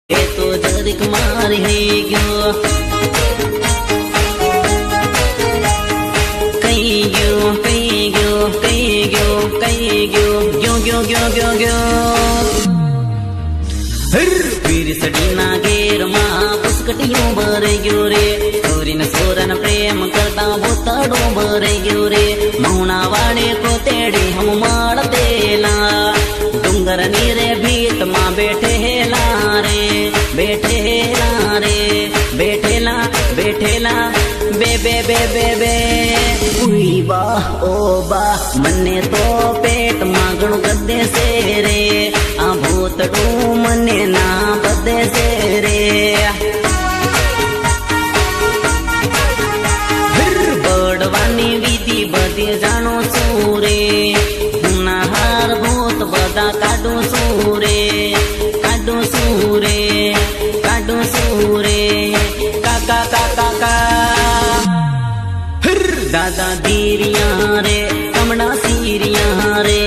એ તો જરીક મારી હઈ ગયો કઈ ગયો કઈ ગયો કઈ ગયો કઈ ગયો ગયો ગયો ગયો ગયો ગયો વીર સડીના ઘેરમાં પુસ્કટીઓ ભરાઈ ગયો રે ચોરીને સોરન પ્રેમ કરતા ભૂતડો ભરાઈ ગયો રે મૌના વાડે કોતેડી હમ મળતેલા ડુંગર ની રે ભીતમાં બેઠેલા રે બેઠેલા રે બેઠેલા બેઠેલા બે બે બે બે બે ઉઈ બા ઓ બા મને તો પેટમાં ઘણું ગદે છે રે આ ભૂતડું મને ના બધે છે રે બળવાની વિધિ બધી જાણો છું રે ના હાર ભૂત બધા કાઢું છું રે કાઢું છું રે કાઢું છું રે કાકા કાકા કા દાદા ધીરિયા રે કમડા સીરિયા રે